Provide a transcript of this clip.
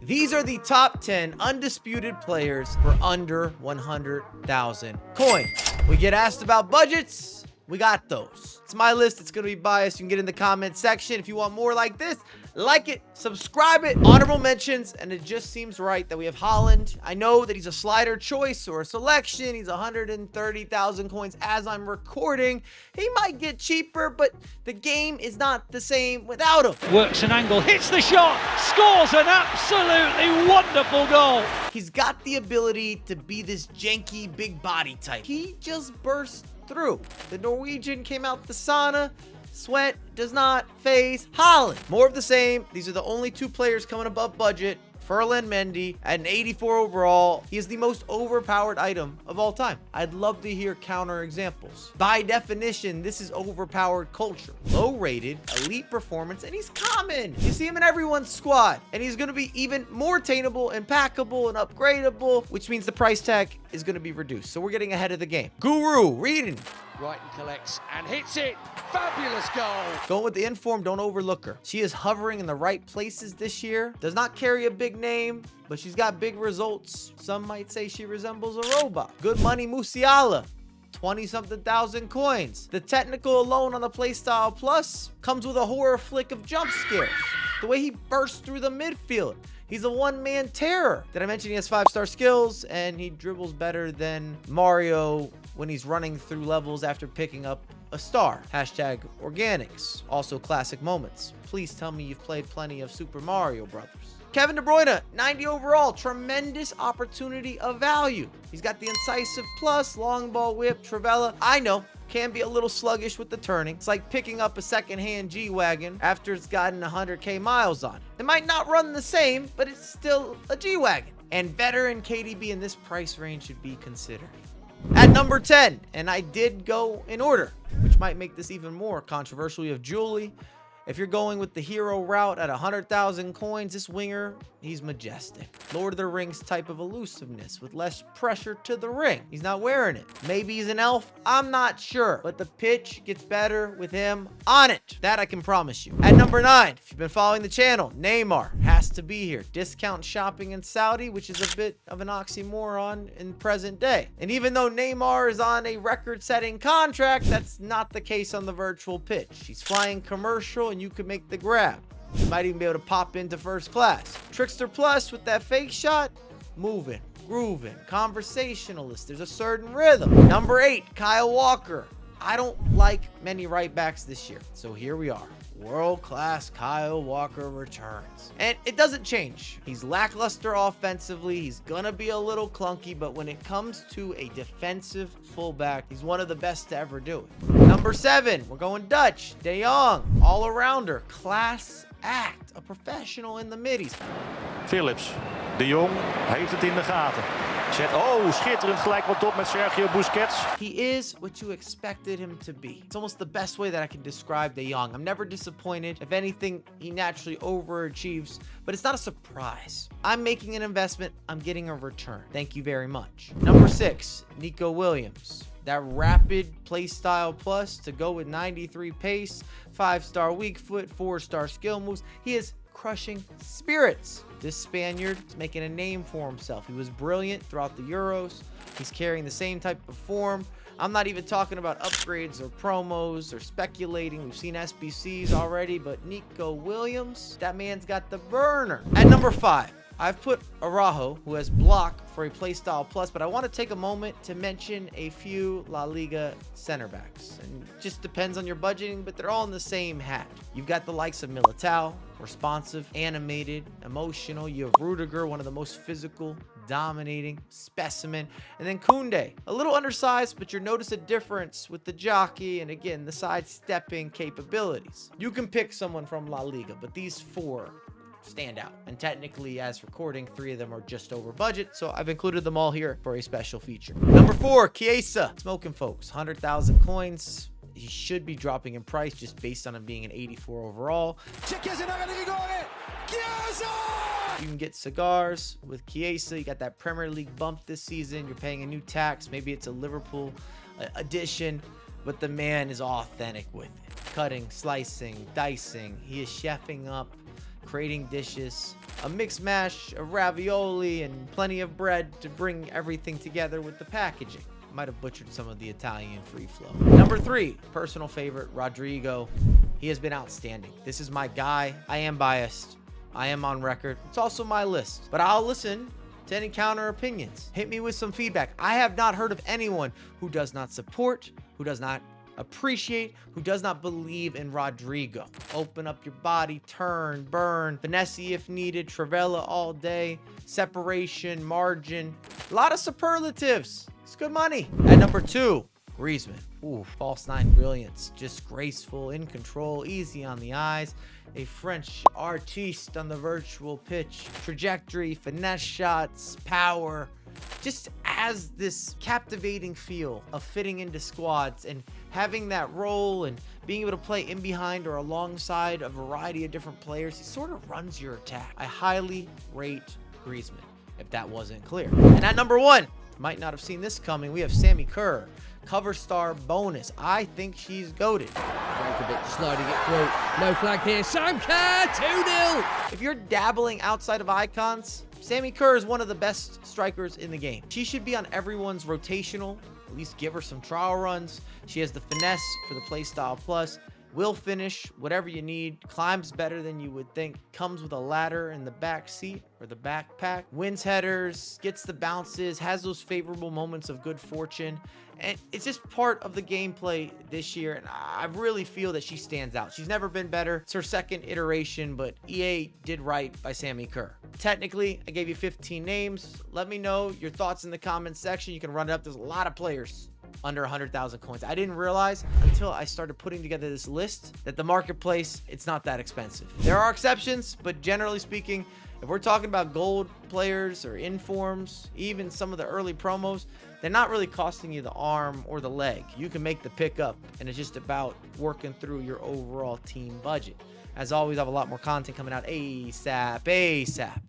These are the top 10 undisputed players for under 100,000 coins. We get asked about budgets. We got those. It's my list. It's going to be biased. You can get in the comment section. If you want more like this, like it, subscribe it, honorable mentions, and it just seems right that we have Haaland. I know that he's a slider choice or a selection. He's 130,000 coins as I'm recording. He might get cheaper, but the game is not the same without him. Works an angle, hits the shot, scores an absolutely wonderful goal. He's got the ability to be this janky big body type. He just burst through. The Norwegian came out the sauna. Sweat does not phase Haaland. More of the same. These are the only two players coming above budget. Ferland Mendy at an 84 overall. He is the most overpowered item of all time. I'd love to hear counter examples. By definition, this is overpowered culture. Low rated, elite performance, and he's common. You see him in everyone's squad, and he's going to be even more attainable and packable and upgradable, which means the price tag is going to be reduced. So we're getting ahead of the game. Guru, reading. Brighton collects and hits it. Fabulous goal. Going with the inform, don't overlook her. She is hovering in the right places this year. Does not carry a big name, but she's got big results. Some might say she resembles a robot. Good money, Musiala. 20-something thousand coins. The technical alone on the playstyle plus comes with a horror flick of jump scares. The way he bursts through the midfield. He's a one-man terror. Did I mention he has 5-star skills and he dribbles better than Mario when he's running through levels after picking up a star? Hashtag organics. Also classic moments. Please tell me you've played plenty of Super Mario Brothers. Kevin De Bruyne, 90 overall. Tremendous opportunity of value. He's got the incisive plus, long ball whip, Trivella. I know, can be a little sluggish with the turning. It's like picking up a secondhand G-Wagon after it's gotten 100K miles on it. It might not run the same, but it's still a G-Wagon. And veteran KDB in this price range should be considered. At number 10, and I did go in order, which might make this even more controversial. You have Julie. If you're going with the hero route at 100,000 coins, this winger, he's majestic. Lord of the Rings type of elusiveness with less pressure to the ring. He's not wearing it. Maybe he's an elf. I'm not sure. But the pitch gets better with him on it. That I can promise you. At number 9, if you've been following the channel, Neymar has to be here. Discount shopping in Saudi, which is a bit of an oxymoron in present day. And even though Neymar is on a record-setting contract, that's not the case on the virtual pitch. He's flying commercial and you could make the grab. You might even be able to pop into first class. Trickster Plus with that fake shot, moving, grooving, conversationalist. There's a certain rhythm. Number 8, Kyle Walker. I don't like many right backs this year, so here we are. World-class Kyle Walker returns. And it doesn't change. He's lackluster offensively. He's gonna be a little clunky, but when it comes to a defensive fullback, he's one of the best to ever do it. Number 7, we're going Dutch. De Jong, all-arounder, class act, a professional in the middies. Phillips, De Jong heeft het in de gaten. Schitterend gelijk wat op met Sergio Busquets. He is what you expected him to be. It's almost the best way that I can describe De Jong. I'm never disappointed. If anything, he naturally overachieves, but it's not a surprise. I'm making an investment. I'm getting a return. Thank you very much. Number 6, Nico Williams. That rapid play style plus to go with 93 pace, 5-star weak foot, 4-star skill moves. He is crushing spirits. This Spaniard is making a name for himself. He was brilliant throughout the Euros. He's carrying the same type of form. I'm not even talking about upgrades or promos or speculating. We've seen SBCs already, but Nico Williams, that man's got the burner. At number 5, I've put Araujo, who has block for a playstyle plus, but I want to take a moment to mention a few La Liga center backs. And it just depends on your budgeting, but they're all in the same hat. You've got the likes of Militao, responsive, animated, emotional. You have Rudiger, one of the most physical, dominating specimen. And then Koundé, a little undersized, but you'll notice a difference with the jockey and, again, the sidestepping capabilities. You can pick someone from La Liga, but these 4 stand out. And technically, as recording, 3 of them are just over budget, so I've included them all here for a special feature. Number 4, Chiesa. Smoking folks, 100,000 coins. He should be dropping in price just based on him being an 84 overall. You can get cigars with Chiesa. You got that Premier League bump this season. You're paying a new tax. Maybe it's a Liverpool edition, but the man is authentic with it. Cutting, slicing, dicing. He is chefing up creating dishes, a mixed mash of ravioli, and plenty of bread to bring everything together with the packaging. Might have butchered some of the Italian free flow. Number 3, personal favorite, Rodrigo. He has been outstanding. This is my guy. I am biased. I am on record. It's also my list, but I'll listen to any counter opinions. Hit me with some feedback. I have not heard of anyone who does not support, who does not appreciate, who does not believe in Rodrigo. Open up your body, turn, burn, finesse if needed, Trivela all day, separation, margin, a lot of superlatives. It's good money. At number 2, Griezmann. Ooh, false 9 brilliance. Just graceful, in control, easy on the eyes. A French artiste on the virtual pitch. Trajectory, finesse shots, power. Just has this captivating feel of fitting into squads and having that role and being able to play in behind or alongside a variety of different players. He sort of runs your attack. I highly rate Griezmann, if that wasn't clear. And at number 1, might not have seen this coming, we have Sammy Kerr. Cover star bonus. I think she's goated. Breakovic sliding it through. No flag here. Sam Kerr, 2-0. If you're dabbling outside of icons, Sammy Kerr is one of the best strikers in the game. She should be on everyone's rotational. At least give her some trial runs. She has the finesse for the playstyle plus. Will finish whatever you need. Climbs better than you would think. Comes with a ladder in the back seat or the backpack. Wins headers, gets the bounces, has those favorable moments of good fortune. And it's just part of the gameplay this year. And I really feel that she stands out. She's never been better. It's her second iteration, but EA did right by Sammy Kerr. Technically, I gave you 15 names. Let me know your thoughts in the comments section. You can run it up. There's a lot of players under 100,000 coins. I didn't realize until I started putting together this list that the marketplace, it's not that expensive. There are exceptions, but generally speaking, if we're talking about gold players or informs, even some of the early promos, they're not really costing you the arm or the leg. You can make the pickup, and it's just about working through your overall team budget. As always, I have a lot more content coming out ASAP.